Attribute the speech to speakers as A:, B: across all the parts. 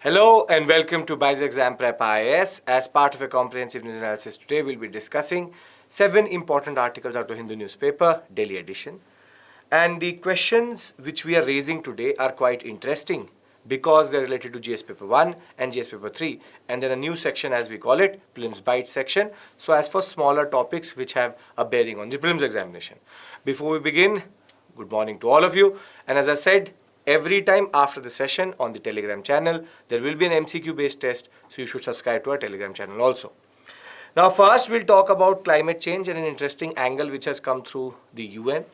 A: Hello and welcome to BYJU'S Exam Prep IAS. As part of a comprehensive news analysis today, we'll be discussing 7 important articles out of Hindu Newspaper, daily edition. And the questions which we are raising today are quite interesting because they're related to GS Paper 1 and GS Paper 3. And then a new section, as we call it, Prelims Bytes section. So as for smaller topics which have a bearing on the Prelims examination. Before we begin, good morning to all of you. And as I said, every time after the session on the Telegram channel, there will be an MCQ based test, so you should subscribe to our Telegram channel also. Now first we'll talk about climate change and an interesting angle which has come through the UN.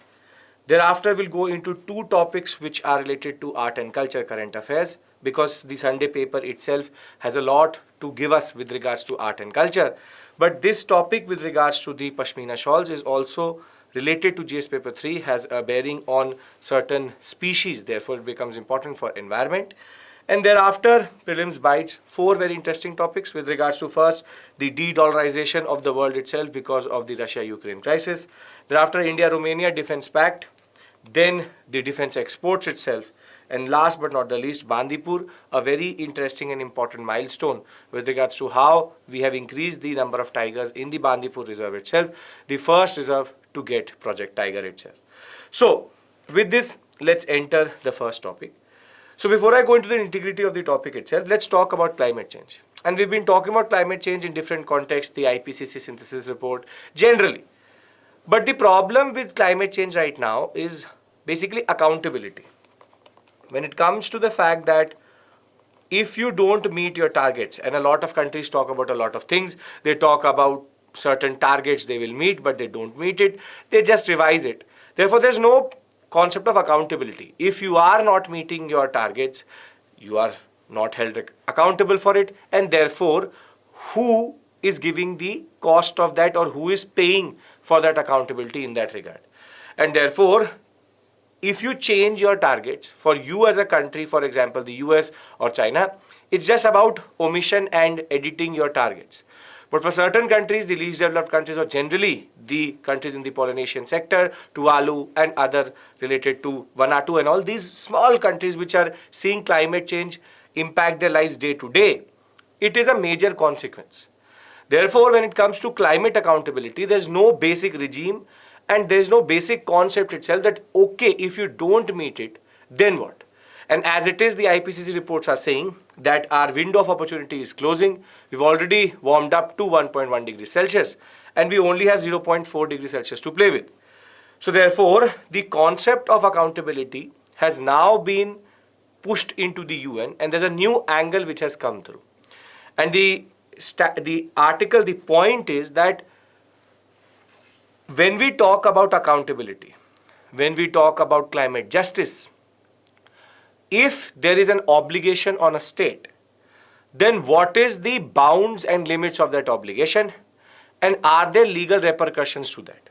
A: Thereafter we'll go into 2 topics which are related to art and culture current affairs, because the Sunday paper itself has a lot to give us with regards to art and culture. But this topic with regards to the pashmina shawls is also related to GS Paper 3, has a bearing on certain species, therefore it becomes important for environment. And thereafter, Prelims Bytes, 4 very interesting topics with regards to first, the de-dollarization of the world itself because of the Russia-Ukraine crisis. Thereafter, India-Romania Defence Pact, then the defence exports itself. And last but not the least, Bandipur, a very interesting and important milestone with regards to how we have increased the number of tigers in the Bandipur reserve itself, the first reserve to get Project Tiger itself. So, with this, let's enter the first topic. So, before I go into the integrity of the topic itself, let's talk about climate change. And we've been talking about climate change in different contexts, the IPCC synthesis report, generally. But the problem with climate change right now is basically accountability. When it comes to the fact that if you don't meet your targets, and a lot of countries talk about a lot of things, they talk about certain targets they will meet, but they don't meet it, they just revise it. Therefore, there's no concept of accountability. If you are not meeting your targets, you are not held accountable for it, and therefore, who is giving the cost of that, or who is paying for that accountability in that regard? And therefore, if you change your targets for you as a country, for example, the US or China, it's just about omission and editing your targets. But for certain countries, the least developed countries, or generally the countries in the Polynesian sector, Tuvalu and other related to Vanuatu and all these small countries which are seeing climate change impact their lives day to day, it is a major consequence. Therefore, when it comes to climate accountability, there's no basic regime and there's no basic concept itself that, okay, if you don't meet it, then what? And as it is, the IPCC reports are saying that our window of opportunity is closing. We've already warmed up to 1.1 degrees Celsius and we only have 0.4 degrees Celsius to play with. So therefore, the concept of accountability has now been pushed into the UN, and there's a new angle which has come through. And the article, the point is that when we talk about accountability, when we talk about climate justice, if there is an obligation on a state, then what is the bounds and limits of that obligation, and are there legal repercussions to that?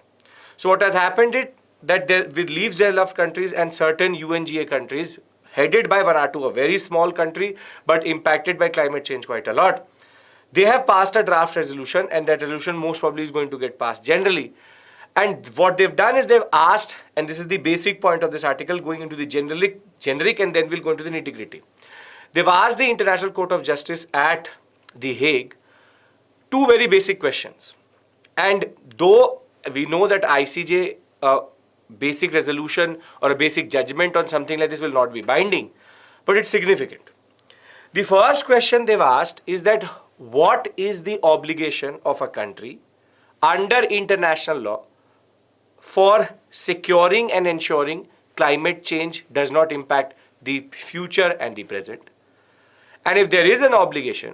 A: So what has happened is that with least developed countries and certain UNGA countries, headed by Vanuatu, a very small country, but impacted by climate change quite a lot, they have passed a draft resolution, and that resolution most probably is going to get passed generally. And what they've done is they've asked, and this is the basic point of this article, going into the generic, and then we'll go into the nitty-gritty. They've asked the International Court of Justice at The Hague 2 very basic questions. And though we know that ICJ, basic resolution or a basic judgment on something like this will not be binding, but it's significant. The first question they've asked is that what is the obligation of a country under international law for securing and ensuring climate change does not impact the future and the present? And if there is an obligation,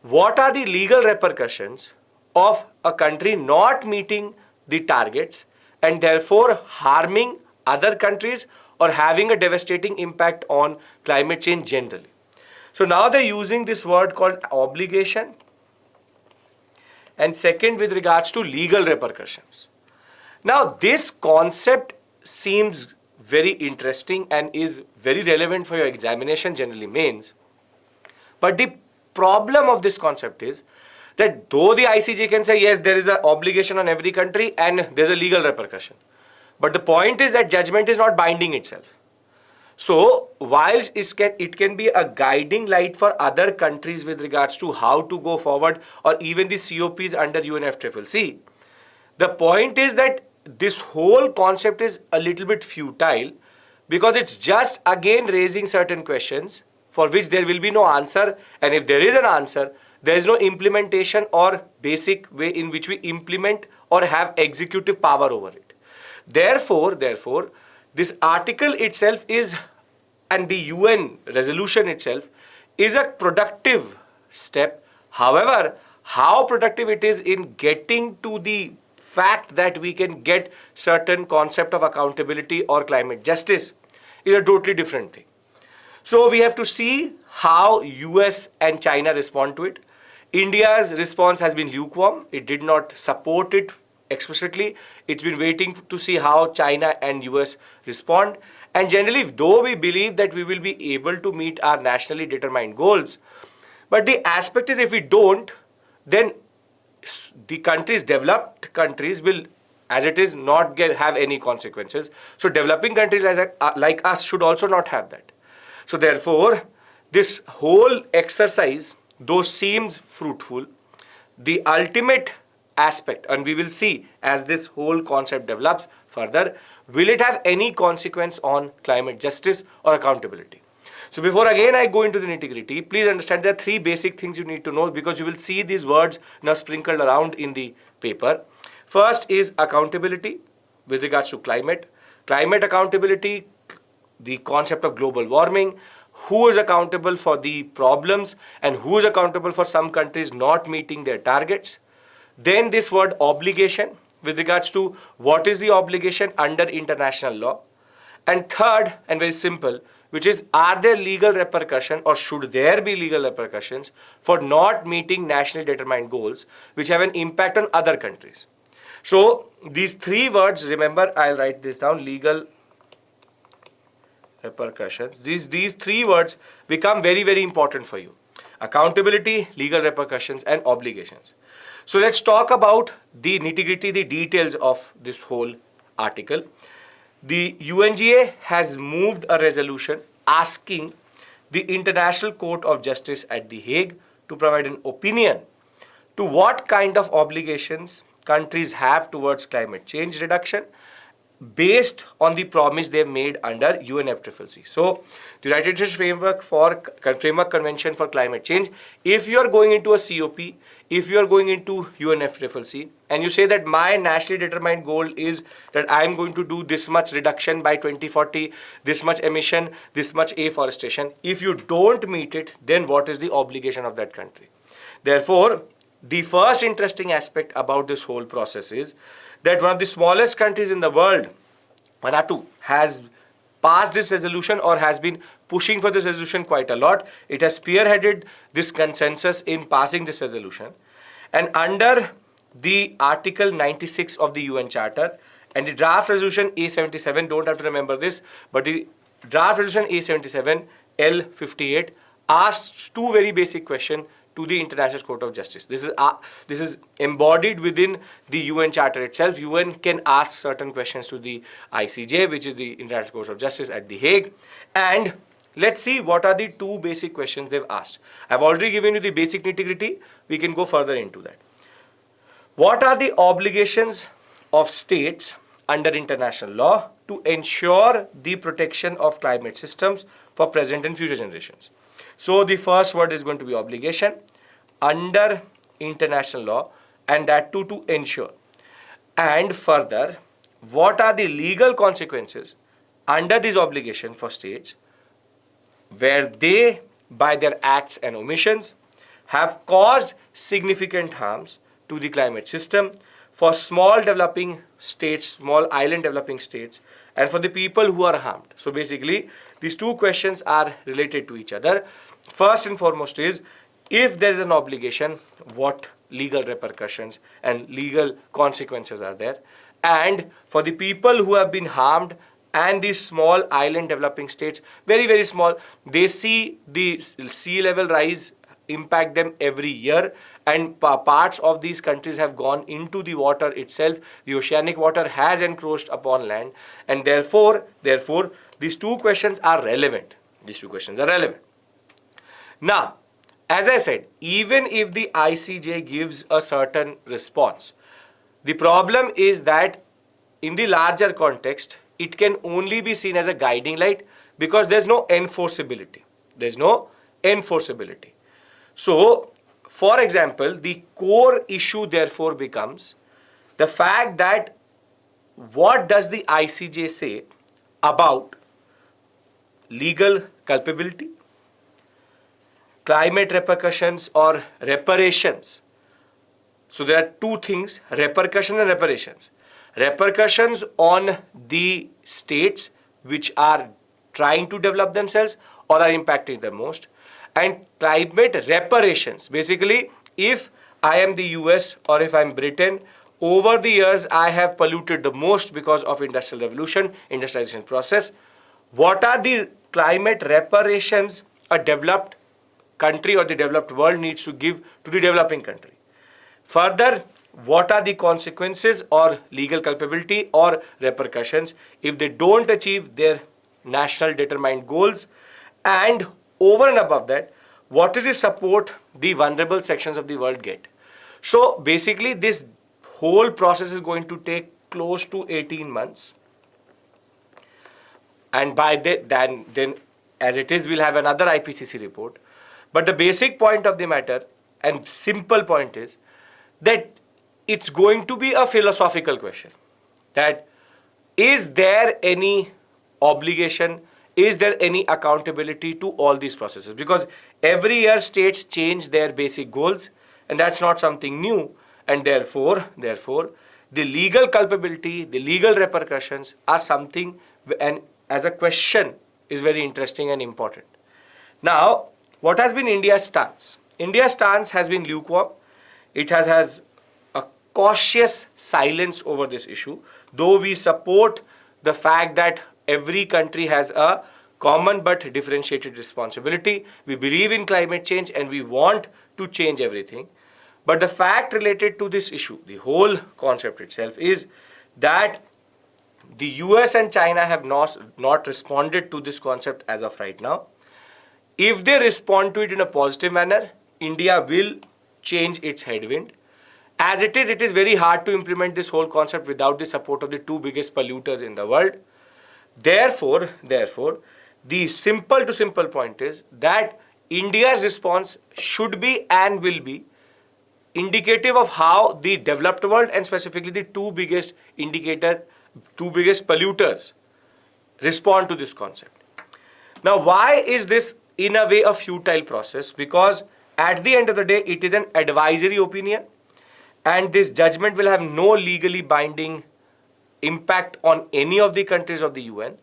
A: what are the legal repercussions of a country not meeting the targets and therefore harming other countries or having a devastating impact on climate change generally? So now they're using this word called obligation, and second with regards to legal repercussions. Now this concept seems very interesting and is very relevant for your examination, generally mains. But the problem of this concept is that though the ICJ can say yes, there is an obligation on every country and there's a legal repercussion, but the point is that judgment is not binding itself. So whilst it can be a guiding light for other countries with regards to how to go forward, or even the COPs under UNFCCC, the point is that this whole concept is a little bit futile, because it's just again raising certain questions for which there will be no answer, and if there is an answer, there is no implementation or basic way in which we implement or have executive power over it. Therefore, this article itself is, and the UN resolution itself is a productive step. However, how productive it is in getting to the fact that we can get certain concept of accountability or climate justice is a totally different thing. So we have to see how US and China respond to it. India's response has been lukewarm. It did not support it explicitly. It's been waiting to see how China and US respond. And generally, though we believe that we will be able to meet our nationally determined goals, but the aspect is, if we don't, then the countries, developed countries, will, as it is, not have any consequences. So developing countries like us should also not have that. So therefore, this whole exercise, though seems fruitful, the ultimate aspect, and we will see as this whole concept develops further, will it have any consequence on climate justice or accountability? So before again I go into the nitty-gritty, please understand there are three basic things you need to know, because you will see these words now sprinkled around in the paper. First is accountability with regards to climate accountability, the concept of global warming, who is accountable for the problems and who is accountable for some countries not meeting their targets. Then this word obligation with regards to what is the obligation under international law. And third, and very simple, which is, are there legal repercussions or should there be legal repercussions for not meeting nationally determined goals which have an impact on other countries. So these three words, remember, I'll write this down, legal repercussions. These three words become very, very important for you. Accountability, legal repercussions, and obligations. So let's talk about the nitty-gritty, the details of this whole article. The UNGA has moved a resolution asking the International Court of Justice at The Hague to provide an opinion to what kind of obligations countries have towards climate change reduction based on the promise they've made under UNFCCC. So, the United Nations Framework Convention for Climate Change, if you are going into a COP, if you are going into UNFCCC, and you say that my nationally determined goal is that I am going to do this much reduction by 2040, this much emission, this much afforestation, if you don't meet it, then what is the obligation of that country? Therefore, the first interesting aspect about this whole process is that one of the smallest countries in the world, Vanuatu, has passed this resolution or has been pushing for this resolution quite a lot. It has spearheaded this consensus in passing this resolution. And under the Article 96 of the UN Charter and the draft resolution A77, don't have to remember this, but the draft resolution A77 L58 asks two very basic questions to the International Court of Justice. This is embodied within the UN Charter itself. UN can ask certain questions to the ICJ, which is the International Court of Justice at The Hague. And let's see what are the two basic questions they've asked. I've already given you the basic nitty-gritty. We can go further into that. What are the obligations of states under international law to ensure the protection of climate systems for present and future generations? So the first word is going to be obligation under international law, and that too to ensure. And further, what are the legal consequences under this obligation for states where they, by their acts and omissions, have caused significant harms to the climate system for small developing states, small island developing states, and for the people who are harmed. So basically, these two questions are related to each other. First and foremost is, if there is an obligation, what legal repercussions and legal consequences are there? And for the people who have been harmed and these small island developing states, very, very small, they see the sea level rise impact them every year, and parts of these countries have gone into the water itself. The oceanic water has encroached upon land, and therefore these two questions are relevant. These two questions are relevant. Now, as I said, even if the ICJ gives a certain response, the problem is that in the larger context, it can only be seen as a guiding light because there's no enforceability. There's no enforceability. So, for example, the core issue therefore becomes the fact that what does the ICJ say about legal culpability, climate repercussions or reparations. So there are two things, repercussions and reparations. Repercussions on the states which are trying to develop themselves or are impacting them most, and climate reparations. Basically, if I am the US or if I'm Britain, over the years I have polluted the most because of industrial revolution, industrialization process. What are the climate reparations a developed country or the developed world needs to give to the developing country? Further, what are the consequences or legal culpability or repercussions if they don't achieve their national determined goals? And over and above that, what is the support the vulnerable sections of the world get? So basically, this whole process is going to take close to 18 months. And by then as it is, we'll have another IPCC report. But the basic point of the matter and simple point is that it's going to be a philosophical question. That is there any obligation, is there any accountability to all these processes? Because every year states change their basic goals and that's not something new. And therefore, the legal culpability, the legal repercussions are something, and as a question is very interesting and important. Now, what has been India's stance? India's stance has been lukewarm. It has a cautious silence over this issue, though we support the fact that every country has a common but differentiated responsibility. We believe in climate change and we want to change everything. But the fact related to this issue, the whole concept itself, is that the US and China have not responded to this concept as of right now. If they respond to it in a positive manner, India will change its headwind. As it is very hard to implement this whole concept without the support of the two biggest polluters in the world. Therefore, the simple point is that India's response should be and will be indicative of how the developed world and specifically the two biggest polluters respond to this concept. Now, why is this in a way a futile process? Because at the end of the day, it is an advisory opinion and this judgment will have no legally binding impact on any of the countries of the UN.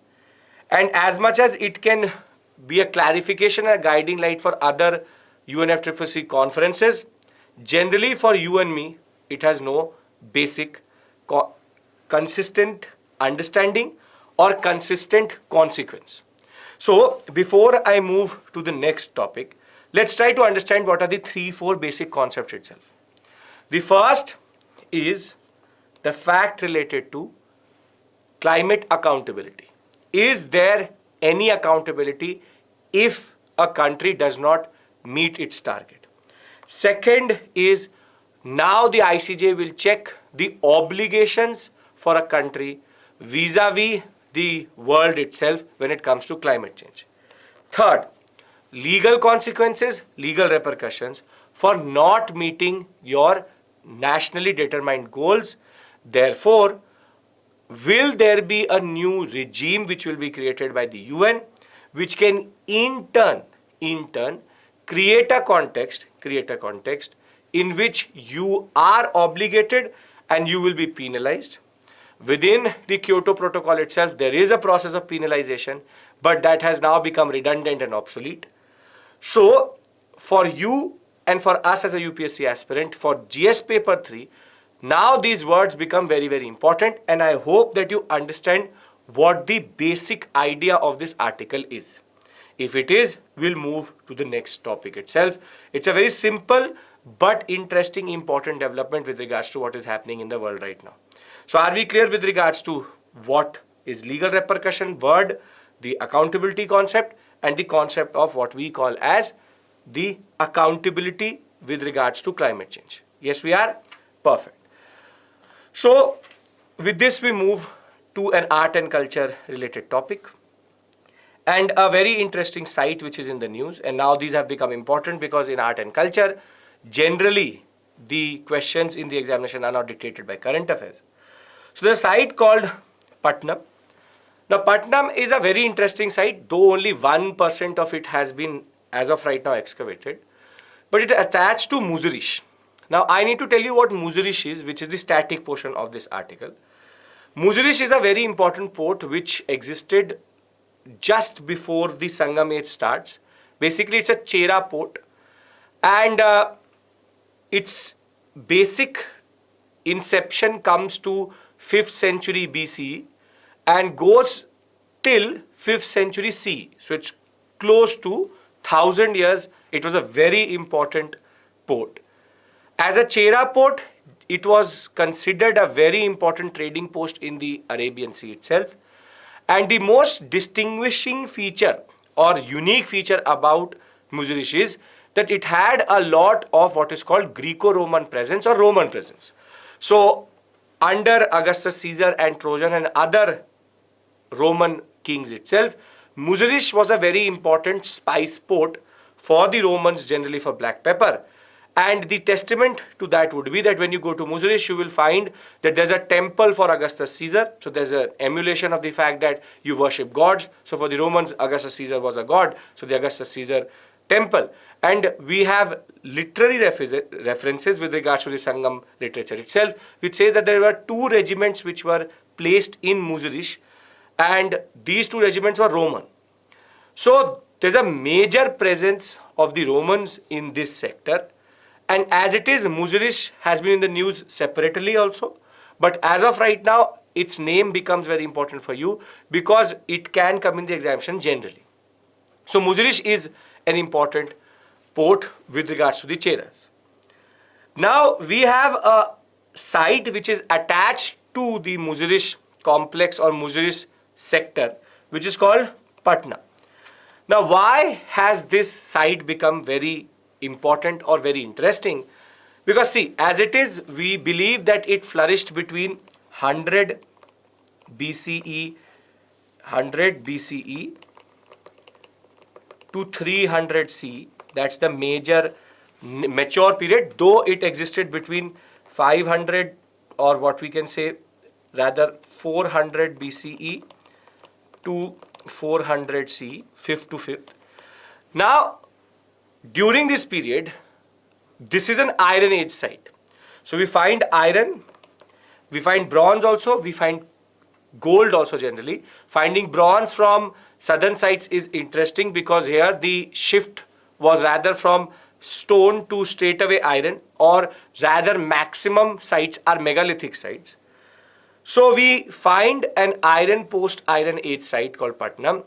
A: And as much as it can be a clarification and a guiding light for other UNFCCC conferences, generally for you and me, it has no basic consistent understanding or consistent consequence. So before I move to the next topic, let's try to understand what are the 3-4 basic concepts itself. The first is the fact related to climate accountability. Is there any accountability if a country does not meet its target? Second is now the ICJ will check the obligations for a country vis-a-vis the world itself when it comes to climate change. Third, legal consequences, legal repercussions for not meeting your nationally determined goals. Therefore, will there be a new regime which will be created by the UN which can in turn create a context in which you are obligated and you will be penalized. Within the Kyoto Protocol itself, there is a process of penalization, but that has now become redundant and obsolete. So, for you and for us as a UPSC aspirant, for GS paper 3, now these words become very, very important, and I hope that you understand what the basic idea of this article is. If it is, we'll move to the next topic itself. It's a very simple but interesting, important development with regards to what is happening in the world right now. So are we clear with regards to what is legal repercussion word, the accountability concept and the concept of what we call as the accountability with regards to climate change. Yes, we are? Perfect. So, with this we move to an art and culture related topic and a very interesting site which is in the news, and now these have become important because in art and culture, generally the questions in the examination are not dictated by current affairs. So, there's a site called Pattanam. Now, Pattanam is a very interesting site, though only 1% of it has been as of right now excavated, but it is attached to Muzirish. Now, I need to tell you what Muzirish is, which is the static portion of this article. Muzirish is a very important port which existed just before the Sangam age starts. Basically, it's a Chera port, and its basic inception comes to 5th century BC and goes till 5th century CE. So, it's close to 1000 years. It was a very important port. As a Chera port, it was considered a very important trading post in the Arabian Sea itself. And the most distinguishing feature or unique feature about Muzirish is that it had a lot of what is called Greco-Roman presence or Roman presence. So, under Augustus Caesar and Trojan and other Roman kings itself, Muzirish was a very important spice port for the Romans, generally for black pepper. And the testament to that would be that when you go to Muzirish, you will find that there's a temple for Augustus Caesar. So there's an emulation of the fact that you worship gods. So for the Romans, Augustus Caesar was a god. So the Augustus Caesar temple. And we have literary references with regards to the Sangam literature itself, which says that there were 2 regiments which were placed in Muzirish, and these 2 regiments were Roman. So there's a major presence of the Romans in this sector. And as it is, Muzirish has been in the news separately also. But as of right now, its name becomes very important for you because it can come in the examination generally. So Muzirish is an important port with regards to the Cheras. Now we have a site which is attached to the Muzirish complex or Muzirish sector, which is called Patna. Now why has this site become very important or very interesting? Because see, as it is, we believe that it flourished between 100 BCE to 300 CE. That's the major mature period, though it existed between 500 or what we can say rather 400 BCE to 400 CE, 5th to 5th. Now, during this period, this is an Iron Age site. So we find iron, we find bronze also, we find gold also generally. Finding bronze from southern sites is interesting because here the shift was rather from stone to straightaway iron, or rather maximum sites are megalithic sites. So we find an iron post Iron Age site called Pattanam.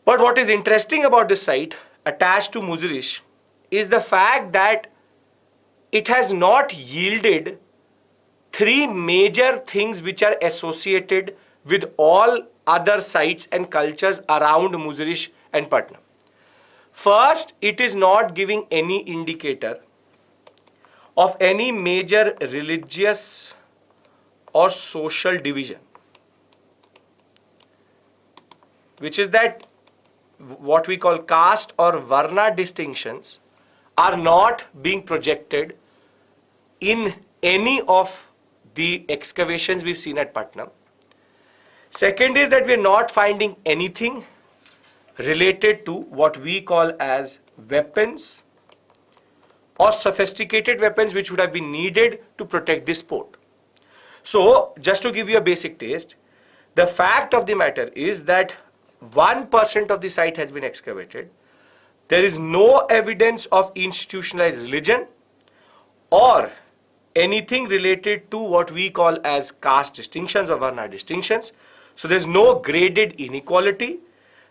A: But what is interesting about this site attached to Muzirish is the fact that it has not yielded 3 major things which are associated with all other sites and cultures around Muzirish and Pattanam. First, it is not giving any indicator of any major religious or social division, which is that what we call caste or varna distinctions are not being projected in any of the excavations we've seen at Pattanam. Second is that we're not finding anything related to what we call as weapons or sophisticated weapons which would have been needed to protect this port. So, just to give you a basic taste, the fact of the matter is that 1% of the site has been excavated. There is no evidence of institutionalized religion or anything related to what we call as caste distinctions or varna distinctions. So there is no graded inequality,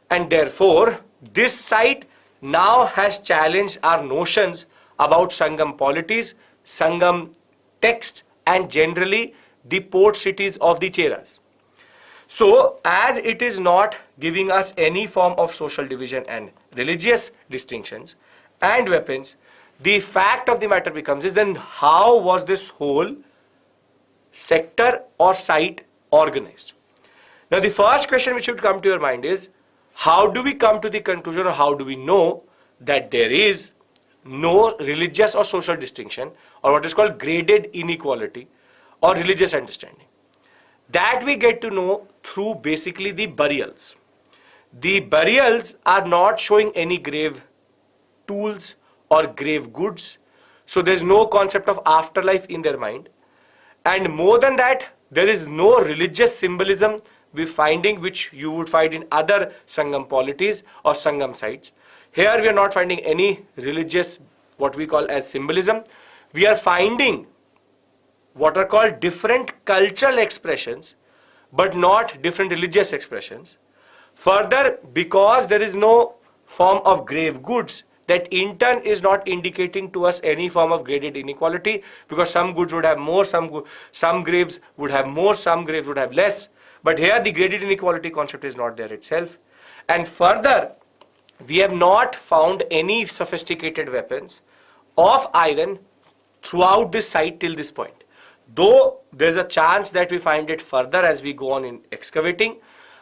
A: and therefore this site now has challenged our notions about Sangam polities, Sangam text, and generally the port cities of the Cheras. So as it is not giving us any form of social division and religious distinctions and weapons, the fact of the matter becomes is then how was this whole sector or site organized? Now the first question which should come to your mind is, how do we come to the conclusion, or how do we know that there is no religious or social distinction, or what is called graded inequality or religious understanding? That we get to know through basically the burials. The burials are not showing any grave tools or grave goods, so there is no concept of afterlife in their mind. And more than that, there is no religious symbolism we're finding, which you would find in other Sangam polities or Sangam sites. Here we are not finding any religious, what we call as symbolism. We are finding what are called different cultural expressions, but not different religious expressions. Further, because there is no form of grave goods, that in turn is not indicating to us any form of graded inequality, because some goods would have more, some graves would have more, some graves would have less. But here the graded inequality concept is not there itself. And further, we have not found any sophisticated weapons of iron throughout this site till this point. Though there is a chance that we find it further as we go on in excavating,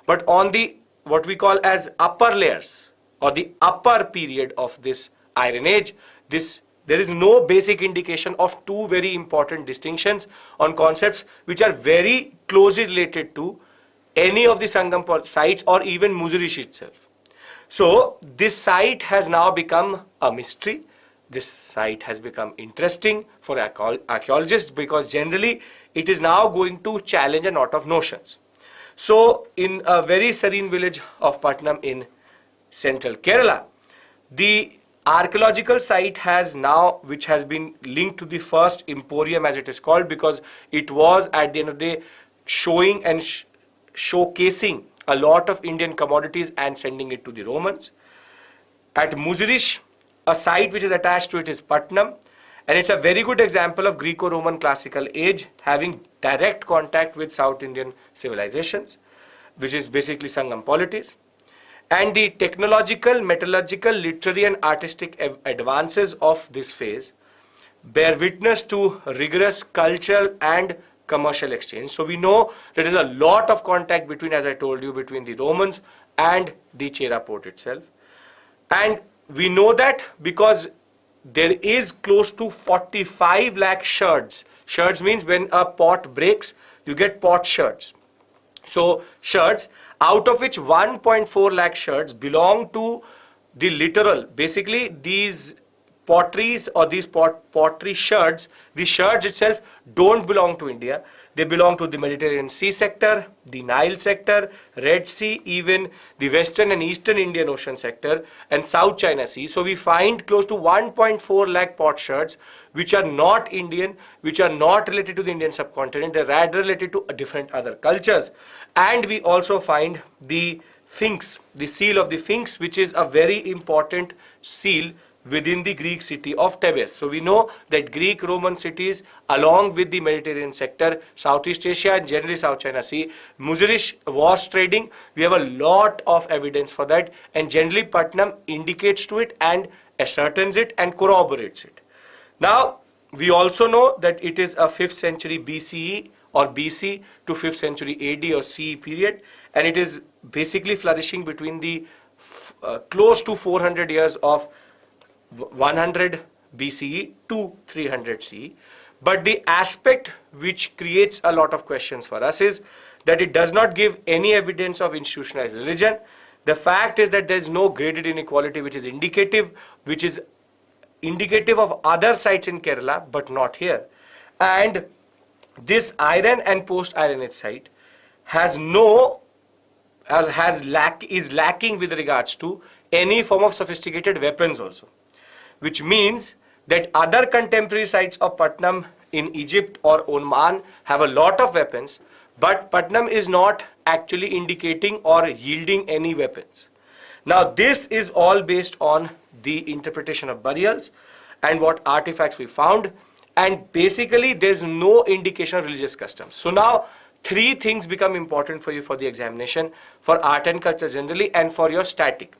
A: but on the what we call as upper layers or the upper period of this Iron Age, there is no basic indication of two very important distinctions on concepts which are very closely related to any of the Sangam sites or even Muzurish itself. So this site has now become a mystery. This site has become interesting for archaeologists, because generally it is now going to challenge a lot of notions. So in a very serene village of Pattanam in central Kerala, the archaeological site has now, which has been linked to the first emporium as it is called, because it was at the end of the day showing and showcasing a lot of Indian commodities and sending it to the Romans. At Muzurish, a site which is attached to it is Pattanam, and it's a very good example of Greco-Roman classical age having direct contact with South Indian civilizations, which is basically Sangam polities. And the technological, metallurgical, literary and artistic advances of this phase bear witness to rigorous cultural and commercial exchange. So we know there is a lot of contact between, as I told you, between the Romans and the Chera port itself. And we know that because there is close to 45 lakh shards. Shards means when a pot breaks, you get pot shards. So shards, out of which 1.4 lakh shards belong to the literal, basically these potteries or these pottery shards, the shards itself don't belong to India. They belong to the Mediterranean Sea sector, the Nile sector, Red Sea, even the Western and Eastern Indian Ocean sector and South China Sea. So we find close to 1.4 lakh pot shards which are not Indian, which are not related to the Indian subcontinent. They're rather related to different other cultures. And we also find the Sphinx, the seal of the Sphinx, which is a very important seal within the Greek city of Thebes. So we know that Greek-Roman cities along with the Mediterranean sector, Southeast Asia and generally South China Sea, Muzurish was trading. We have a lot of evidence for that, and generally Pattanam indicates to it and ascertains it and corroborates it. Now we also know that it is a 5th century BCE or BC to 5th century AD or CE period, and it is basically flourishing between the close to 400 years of 100 BCE to 300 CE. But the aspect which creates a lot of questions for us is that it does not give any evidence of institutionalized religion. The fact is that there is no graded inequality which is indicative of other sites in Kerala, but not here. And this iron and post-Iron Age site has is lacking with regards to any form of sophisticated weapons also, which means that other contemporary sites of Pattanam in Egypt or Oman have a lot of weapons, but Pattanam is not actually indicating or yielding any weapons. Now this is all based on the interpretation of burials and what artifacts we found, and basically there is no indication of religious customs. So now three things become important for you for the examination, for art and culture generally, and for your static.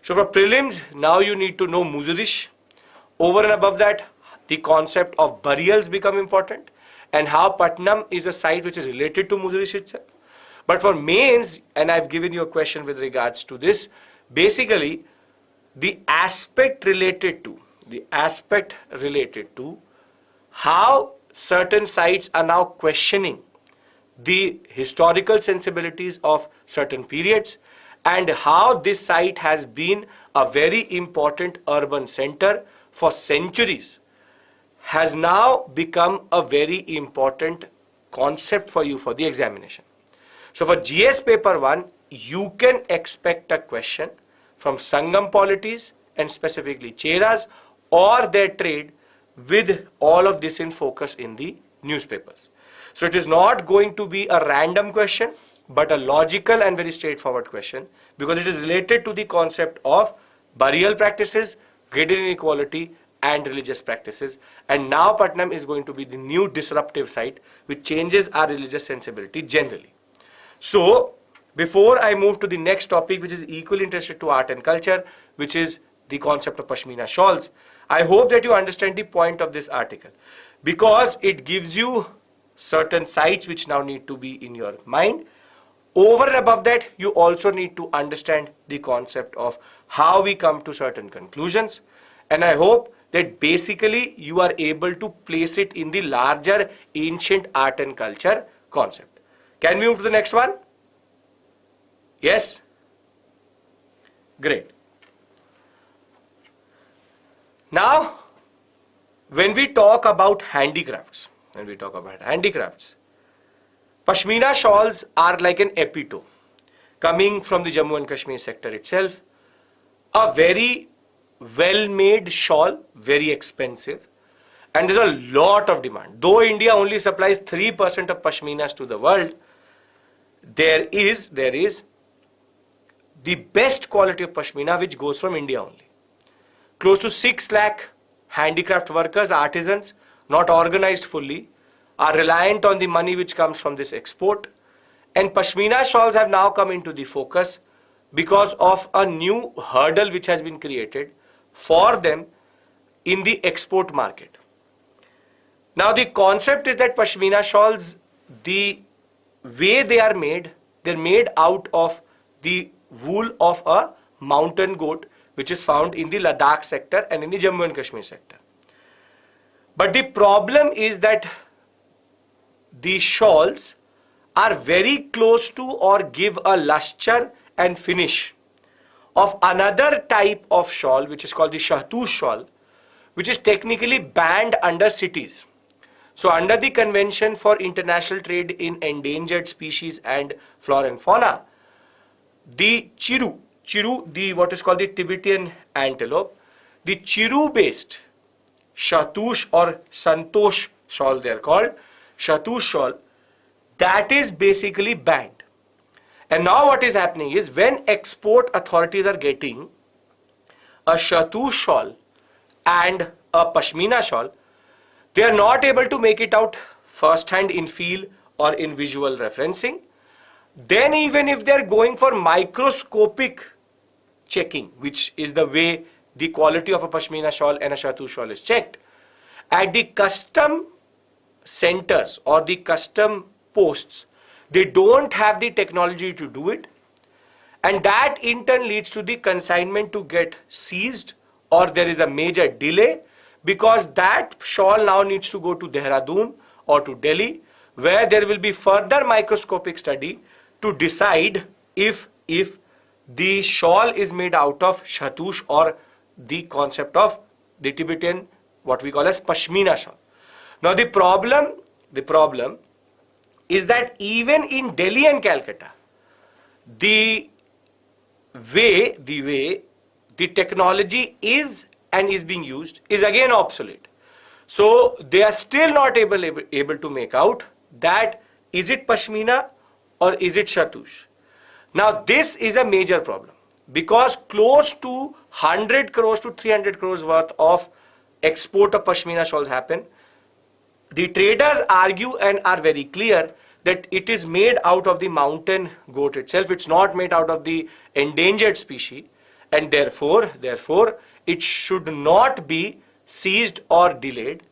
A: So for prelims, now you need to know Muzurish. Over and above that, the concept of burials become important, and how Pattanam is a site which is related to Muzurish itself. But for mains, and I've given you a question with regards to this, basically the aspect related to how certain sites are now questioning the historical sensibilities of certain periods, and how this site has been a very important urban center for centuries, has now become a very important concept for you for the examination. So for GS paper 1, you can expect a question from Sangam polities and specifically Cheras or their trade, with all of this in focus in the newspapers. So it is not going to be a random question, but a logical and very straightforward question, because it is related to the concept of burial practices, graded inequality, and religious practices. And now Pattanam is going to be the new disruptive site which changes our religious sensibility generally. So before I move to the next topic, which is equally interested to art and culture, which is the concept of pashmina shawls, I hope that you understand the point of this article, because it gives you certain sites which now need to be in your mind. Over and above that, you also need to understand the concept of how we come to certain conclusions. And I hope that basically you are able to place it in the larger ancient art and culture concept. Can we move to the next one? Yes? Great. Now, when we talk about handicrafts, pashmina shawls are like an epitome coming from the Jammu and Kashmir sector itself. A very well-made shawl, very expensive, and there's a lot of demand. Though India only supplies 3% of pashminas to the world, there is the best quality of pashmina which goes from India only. Close to 6 lakh handicraft workers, artisans, not organized fully, are reliant on the money which comes from this export. And pashmina shawls have now come into the focus because of a new hurdle which has been created for them in the export market. Now the concept is that pashmina shawls, the way they are made, they're made out of the wool of a mountain goat, which is found in the Ladakh sector and in the Jammu and Kashmir sector. But the problem is that the shawls are very close to or give a lustre and finish of another type of shawl, which is called the shahtush shawl, which is technically banned under cities. So under the Convention for International Trade in Endangered Species and Flora and Fauna, the chiru, the what is called the Tibetan antelope, the chiru-based shahtush or santosh shawl, they are called shahtush shawl, that is basically banned. And now what is happening is, when export authorities are getting a shahtush shawl and a pashmina shawl, they are not able to make it out first hand in feel or in visual referencing. Then even if they are going for microscopic checking, which is the way the quality of a pashmina shawl and a shahtush shawl is checked, at the custom centers or the custom posts, they don't have the technology to do it, and that in turn leads to the consignment to get seized, or there is a major delay, because that shawl now needs to go to Dehradun or to Delhi, where there will be further microscopic study to decide if the shawl is made out of shahtush or the concept of the Tibetan, what we call as pashmina shawl. Now the problem is that even in Delhi and Calcutta, the way the technology is and is being used is again obsolete. So they are still not able to make out that is it pashmina or is it shahtush. Now this is a major problem, because close to 100 crores to 300 crores worth of export of pashmina shawls happen. The traders argue and are very clear that it is made out of the mountain goat itself. It's not made out of the endangered species, and therefore it should not be seized or delayed.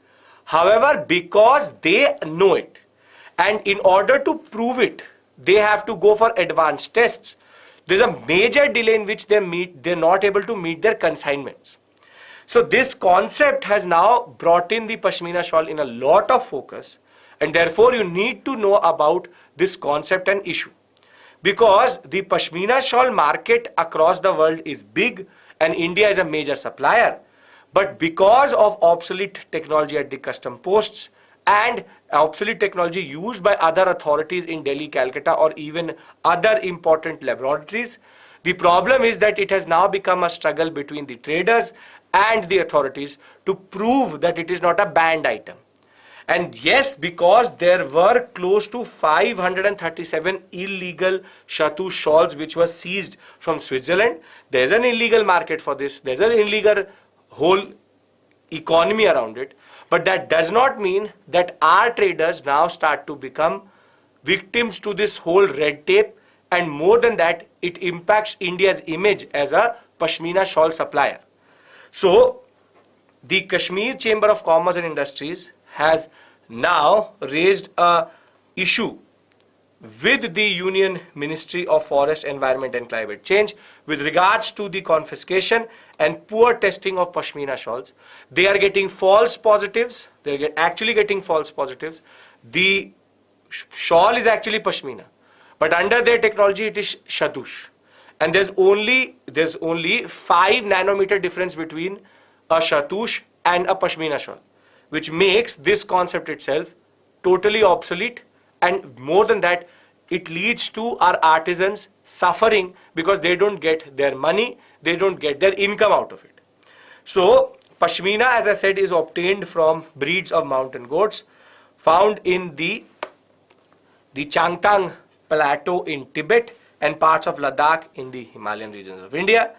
A: However, because they know it, and in order to prove it, they have to go for advanced tests. There's a major delay in which they're not able to meet their consignments. So this concept has now brought in the pashmina shawl in a lot of focus, and therefore you need to know about this concept and issue. Because the pashmina shawl market across the world is big and India is a major supplier. But because of obsolete technology at the custom posts and obsolete technology used by other authorities in Delhi, Calcutta, or even other important laboratories, the problem is that it has now become a struggle between the traders and the authorities to prove that it is not a banned item. And yes, because there were close to 537 illegal shawls shawls which were seized from Switzerland, there's an illegal market for this, there's an illegal whole economy around it. But that does not mean that our traders now start to become victims to this whole red tape, and more than that, it impacts India's image as a pashmina shawl supplier. So, the Kashmir Chamber of Commerce and Industries has now raised a issue with the Union Ministry of Forest, Environment and Climate Change with regards to the confiscation and poor testing of pashmina shawls. They are getting false positives. They are actually getting false positives. The shawl is actually pashmina, but under their technology it is shatush. And there's only 5 nanometer difference between a shatush and a pashmina shawl, which makes this concept itself totally obsolete, and more than that, it leads to our artisans suffering because they don't get their money, they don't get their income out of it. So, pashmina, as I said, is obtained from breeds of mountain goats found in the Changtang Plateau in Tibet and parts of Ladakh in the Himalayan regions of India.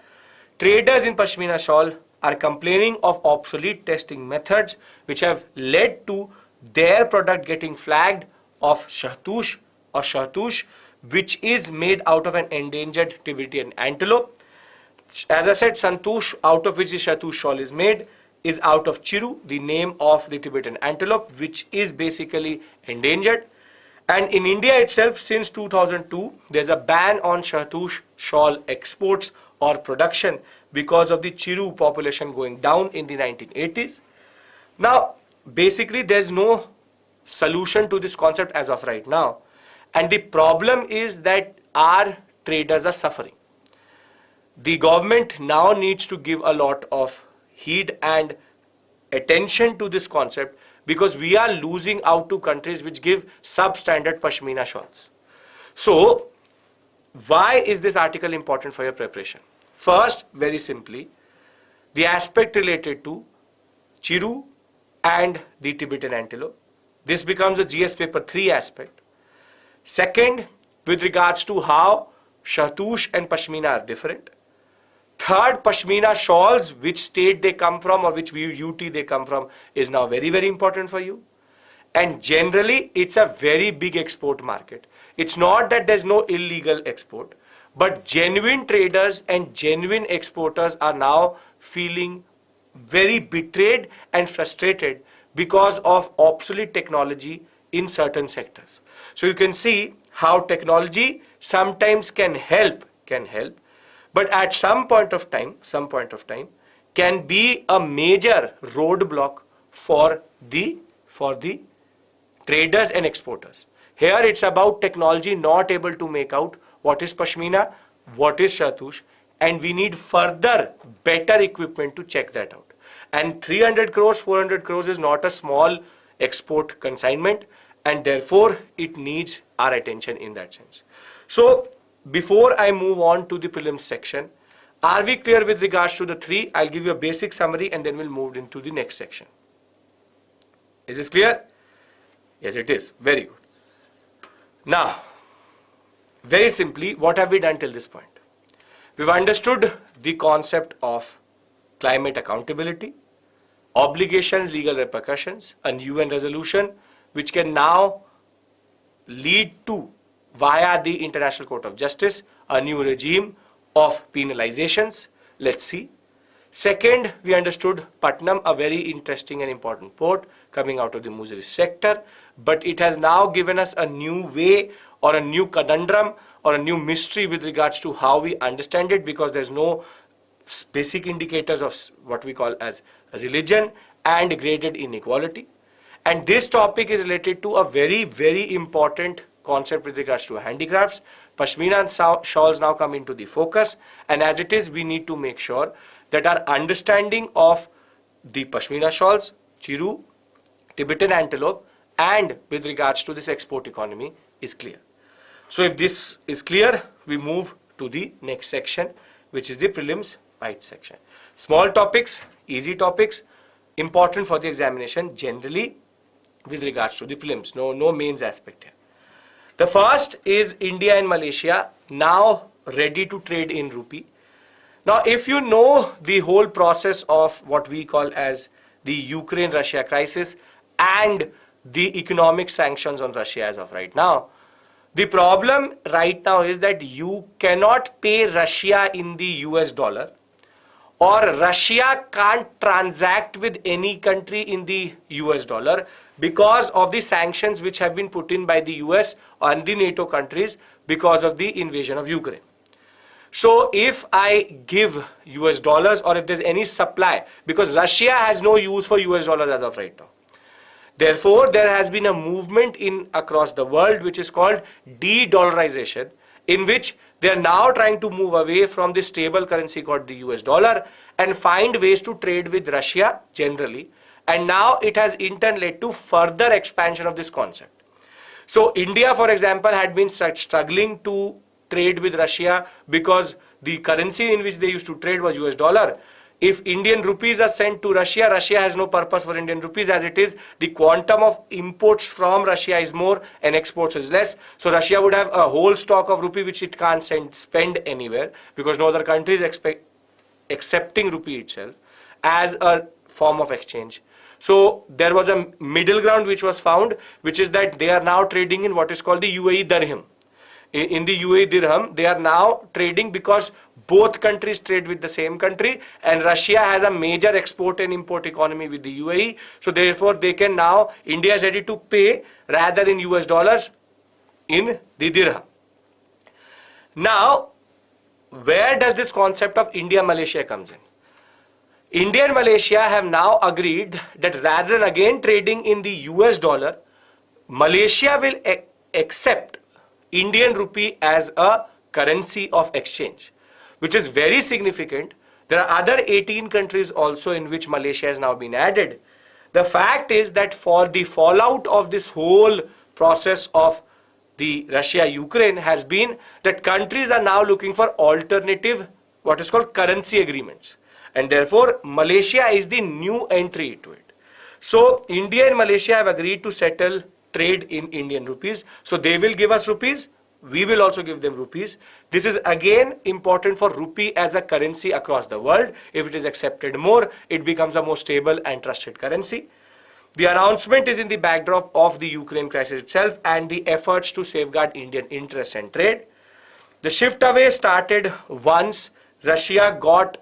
A: Traders in pashmina shawl are complaining of obsolete testing methods which have led to their product getting flagged of shahtush or shahtush, which is made out of an endangered Tibetan antelope. As I said, santush, out of which the shahtush shawl is made, is out of chiru, the name of the Tibetan antelope, which is basically endangered. And in India itself, since 2002, there's a ban on shahtush shawl exports or production because of the chiru population going down in the 1980s. Now, basically, there's no solution to this concept as of right now. And the problem is that our traders are suffering. The government now needs to give a lot of heed and attention to this concept, because we are losing out to countries which give substandard pashmina shawls. So, why is this article important for your preparation? First, very simply, the aspect related to chiru and the Tibetan antelope. This becomes a GS paper 3 aspect. Second, with regards to how shahtush and pashmina are different. Third, pashmina shawls, which state they come from or which UT they come from, is now very, very important for you. And generally, it's a very big export market. It's not that there's no illegal export, but genuine traders and genuine exporters are now feeling very betrayed and frustrated because of obsolete technology in certain sectors. So you can see how technology sometimes can help, but at some point of time can be a major roadblock for the traders and exporters. Here it's about technology not able to make out what is pashmina, what is shahtush, and we need further better equipment to check that out. And 300 crores, 400 crores is not a small export consignment, and therefore it needs our attention in that sense. So before I move on to the prelims section, are we clear with regards to the 3? I'll give you a basic summary and then we'll move into the next section. Is this clear? Yes, it is. Very good. Now, very simply, what have we done till this point? We've understood the concept of climate accountability, obligations, legal repercussions, a UN resolution which can now lead to, via the International Court of Justice, a new regime of penalizations. Let's see. Second, we understood Pattanam, a very interesting and important port coming out of the Muzuri sector, but it has now given us a new way or a new conundrum or a new mystery with regards to how we understand it, because there's no basic indicators of what we call as religion and graded inequality. And this topic is related to a very, very important concept with regards to handicrafts. Pashmina and shawls now come into the focus, and as it is, we need to make sure that our understanding of the Pashmina shawls, chiru, Tibetan antelope, and with regards to this export economy is clear. So if this is clear, we move to the next section, which is the Prelims Bytes section. Small topics, easy topics, important for the examination generally with regards to the prelims. No mains aspect here. The first is India and Malaysia now ready to trade in rupee. Now, if you know the whole process of what we call as the Ukraine-Russia crisis and the economic sanctions on Russia as of right now, the problem right now is that you cannot pay Russia in the US dollar, or Russia can't transact with any country in the US dollar because of the sanctions which have been put in by the US and the NATO countries because of the invasion of Ukraine. So if I give US dollars, or if there's any supply, because Russia has no use for US dollars as of right now. Therefore, there has been a movement across the world which is called de-dollarization, in which they are now trying to move away from the stable currency called the US dollar and find ways to trade with Russia generally. And now it has in turn led to further expansion of this concept. So India, for example, had been struggling to trade with Russia because the currency in which they used to trade was US dollar. If Indian rupees are sent to Russia, Russia has no purpose for Indian rupees. As it is, the quantum of imports from Russia is more and exports is less. So Russia would have a whole stock of rupee which it can't spend anywhere, because no other country is accepting rupee itself as a form of exchange. So there was a middle ground which was found, which is that they are now trading in what is called the UAE dirham. In the UAE dirham, they are now trading because both countries trade with the same country, and Russia has a major export and import economy with the UAE. So therefore, they can now, India is ready to pay rather in US dollars in the dirham. Now, where does this concept of India-Malaysia comes in? India and Malaysia have now agreed that rather than again trading in the US dollar, Malaysia will accept Indian rupee as a currency of exchange, which is very significant. There are other 18 countries also in which Malaysia has now been added. The fact is that for the fallout of this whole process of the Russia-Ukraine has been that countries are now looking for alternative, what is called currency agreements. And therefore, Malaysia is the new entry to it. So, India and Malaysia have agreed to settle trade in Indian rupees. So they will give us rupees, we will also give them rupees. This is again important for rupee as a currency across the world. If it is accepted more, it becomes a more stable and trusted currency. The announcement is in the backdrop of the Ukraine crisis itself and the efforts to safeguard Indian interests and trade. The shift away started once Russia got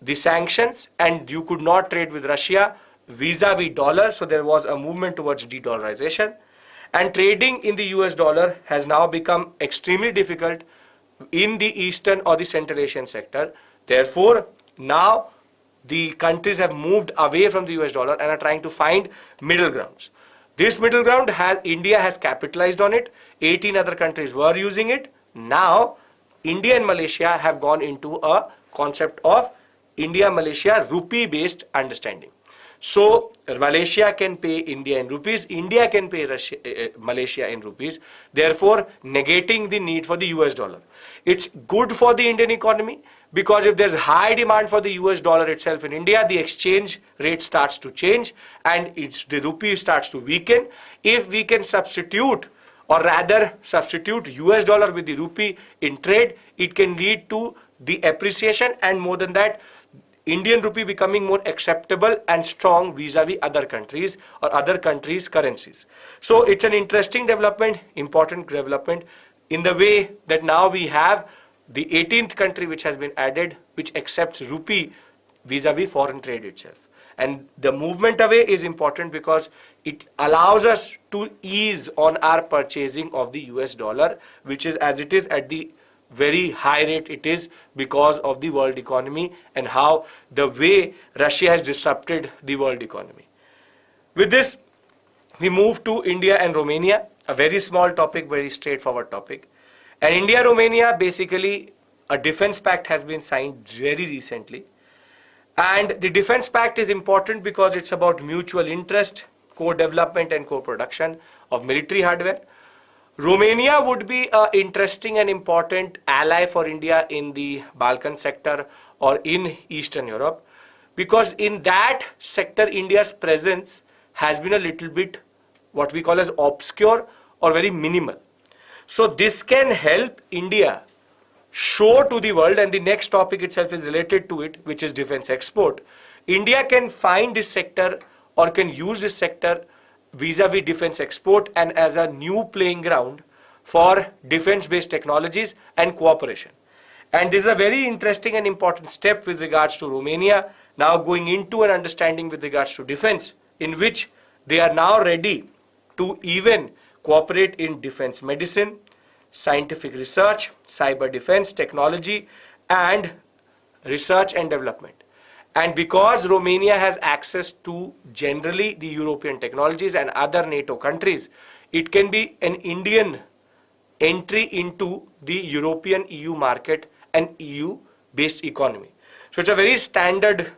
A: the sanctions and you could not trade with Russia vis-a-vis dollar, so there was a movement towards de-dollarization, and trading in the US dollar has now become extremely difficult in the Eastern or the Central Asian sector. Therefore, now the countries have moved away from the US dollar and are trying to find middle grounds. This middle ground India has capitalized on it. 18 other countries were using it. Now, India and Malaysia have gone into a concept of India-Malaysia rupee-based understanding. So, Malaysia can pay India in rupees, India can pay Malaysia in rupees, therefore negating the need for the US dollar. It's good for the Indian economy because if there's high demand for the US dollar itself in India, the exchange rate starts to change and the rupee starts to weaken. If we can substitute, or rather substitute US dollar with the rupee in trade, it can lead to the appreciation, and more than that, Indian rupee becoming more acceptable and strong vis-a-vis other countries or other countries' currencies. So it's an interesting development, important development in the way that now we have the 18th country which has been added, which accepts rupee vis-a-vis foreign trade itself. And the movement away is important because it allows us to ease on our purchasing of the US dollar, which is as it is at the very high rate it is because of the world economy and how the way Russia has disrupted the world economy. With this, we move to India and Romania, a very small topic, very straightforward topic. And India-Romania, basically, a defense pact has been signed very recently. And the defense pact is important because it's about mutual interest, co-development and co-production of military hardware. Romania would be an interesting and important ally for India in the Balkan sector or in Eastern Europe, because in that sector India's presence has been a little bit what we call as obscure or very minimal. So this can help India show to the world, and the next topic itself is related to it, which is defense export. India can find this sector or can use this sector vis-a-vis defense export and as a new playing ground for defense-based technologies and cooperation. And this is a very interesting and important step with regards to Romania, now going into an understanding with regards to defense, in which they are now ready to even cooperate in defense medicine, scientific research, cyber defense, technology, and research and development. And because Romania has access to generally the European technologies and other NATO countries, it can be an Indian entry into the European EU market and EU-based economy. So it's a very standard,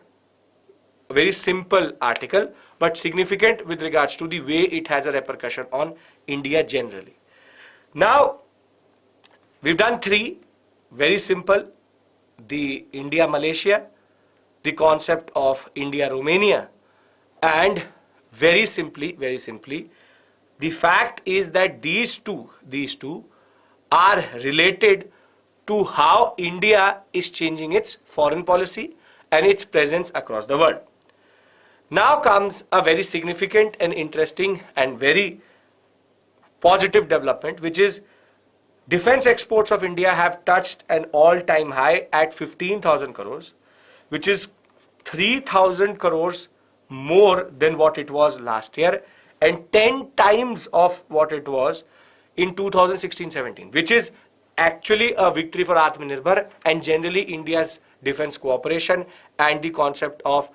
A: very simple article, but significant with regards to the way it has a repercussion on India generally. Now, we've done three, very simple, the India-Malaysia, the concept of India-Romania, and very simply, the fact is that these two are related to how India is changing its foreign policy and its presence across the world. Now comes a very significant and interesting and very positive development, which is defense exports of India have touched an all-time high at 15,000 crores, which is 3,000 crores more than what it was last year and 10 times of what it was in 2016-17, which is actually a victory for Atmanirbhar and generally India's defense cooperation and the concept of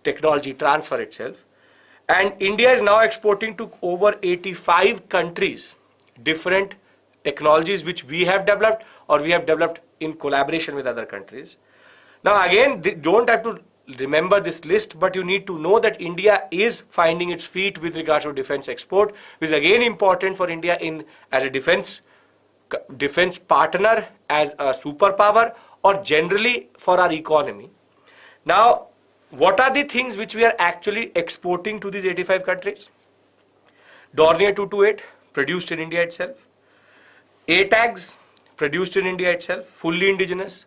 A: technology transfer itself. And India is now exporting to over 85 countries different technologies which we have developed or we have developed in collaboration with other countries. Now again, don't have to remember this list, but you need to know that India is finding its feet with regards to defense export, which is again important for India in as a defense partner, as a superpower, or generally for our economy. Now, what are the things which we are actually exporting to these 85 countries? Dornier 228, produced in India itself. ATAGS, produced in India itself, fully indigenous.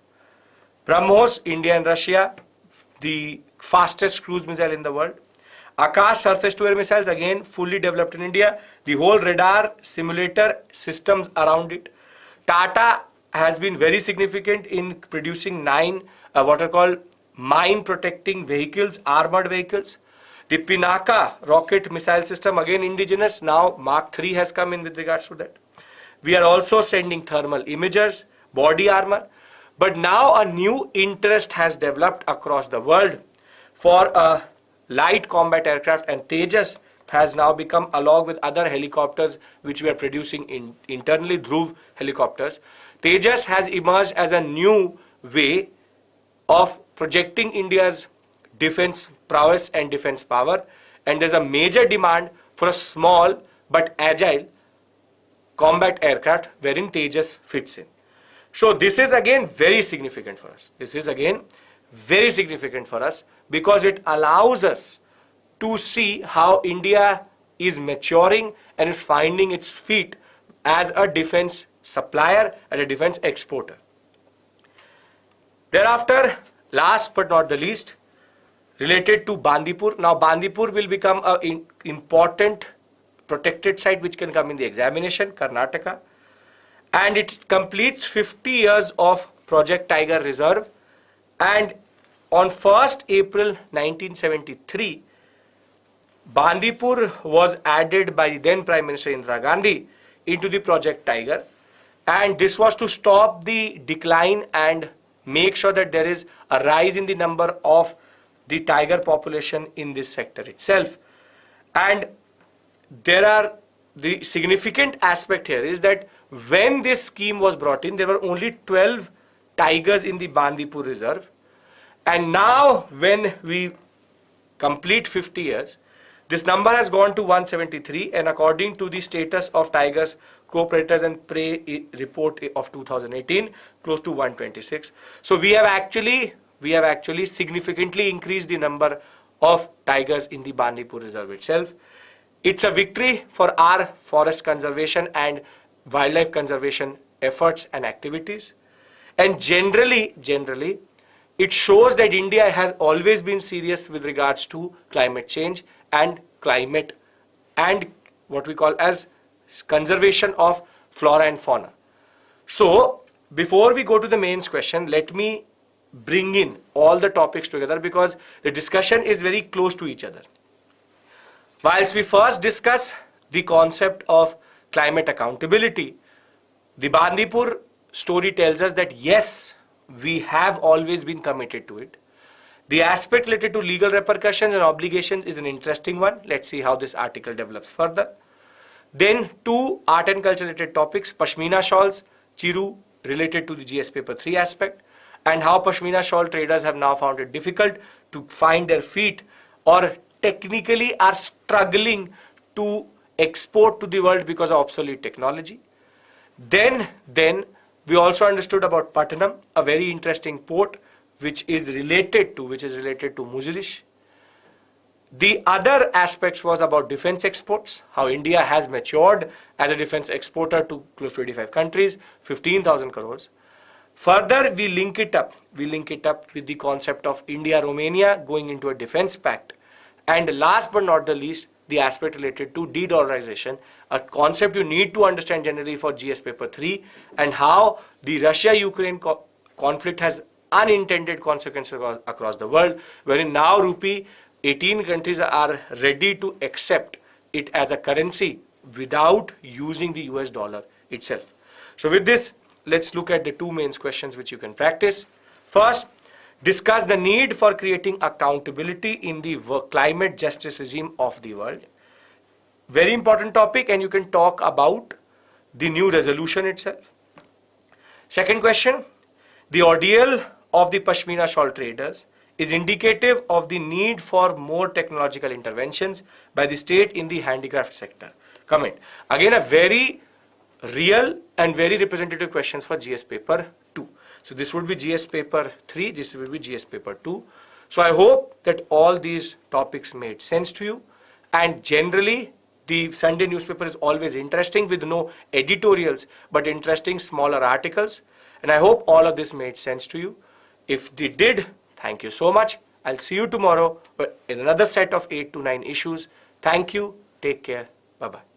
A: BrahMos, India and Russia, the fastest cruise missile in the world. Akash surface-to-air missiles, again fully developed in India. The whole radar simulator systems around it. Tata has been very significant in producing 9 what are called mine-protecting vehicles, armored vehicles. The Pinaka rocket missile system, again indigenous. Now Mark III has come in with regards to that. We are also sending thermal imagers, body armor. But now a new interest has developed across the world for a light combat aircraft, and Tejas has now become, along with other helicopters which we are producing internally, Dhruv helicopters. Tejas has emerged as a new way of projecting India's defense prowess and defense power, and there's a major demand for a small but agile combat aircraft wherein Tejas fits in. So this is again very significant for us. This is again very significant for us because it allows us to see how India is maturing and is finding its feet as a defense supplier, as a defense exporter. Thereafter, last but not the least, related to Bandipur. Now Bandipur will become an important protected site which can come in the examination, Karnataka. And it completes 50 years of Project Tiger Reserve. And on 1st April 1973, Bandipur was added by the then Prime Minister Indira Gandhi into the Project Tiger. And this was to stop the decline and make sure that there is a rise in the number of the tiger population in this sector itself. And the significant aspect here is that when this scheme was brought in, there were only 12 tigers in the Bandipur Reserve. And now when we complete 50 years, this number has gone to 173, and according to the status of tigers, co-predators and prey report of 2018, close to 126. So we have actually significantly increased the number of tigers in the Bandipur Reserve itself. It's a victory for our forest conservation and wildlife conservation efforts and activities. And generally, it shows that India has always been serious with regards to climate change and climate and what we call as conservation of flora and fauna. So, before we go to the mains question, let me bring in all the topics together because the discussion is very close to each other. Whilst we first discuss the concept of climate accountability, the Bandipur story tells us that yes, we have always been committed to it. The aspect related to legal repercussions and obligations is an interesting one. Let's see how this article develops further. Then two art and culture related topics, pashmina shawls, chiru related to the GS paper 3 aspect, and how pashmina shawl traders have now found it difficult to find their feet or technically are struggling to export to the world because of obsolete technology. Then we also understood about Pattanam, a very interesting port which is related to Muzilish. The other aspects was about defense exports, how India has matured as a defense exporter to close to 85 countries, 15,000 crores. Further, we link it up with the concept of India-Romania going into a defense pact. And last but not the least, the aspect related to de-dollarization, a concept you need to understand generally for GS paper 3, and how the Russia-Ukraine conflict has unintended consequences across the world, wherein now rupee, 18 countries are ready to accept it as a currency without using the US dollar itself. So with this, let's look at the two mains questions which you can practice. First, discuss the need for creating accountability in the climate justice regime of the world. Very important topic, and you can talk about the new resolution itself. Second question, the ordeal of the pashmina shawl traders is indicative of the need for more technological interventions by the state in the handicraft sector. Comment. Again, a very real and very representative questions for GS paper 2. So this would be GS paper 3, this will be GS paper 2. So I hope that all these topics made sense to you, and generally the Sunday newspaper is always interesting with no editorials but interesting smaller articles, and I hope all of this made sense to you. If it did, thank you so much. I'll see you tomorrow in another set of 8 to 9 issues. Thank you. Take care. Bye-bye.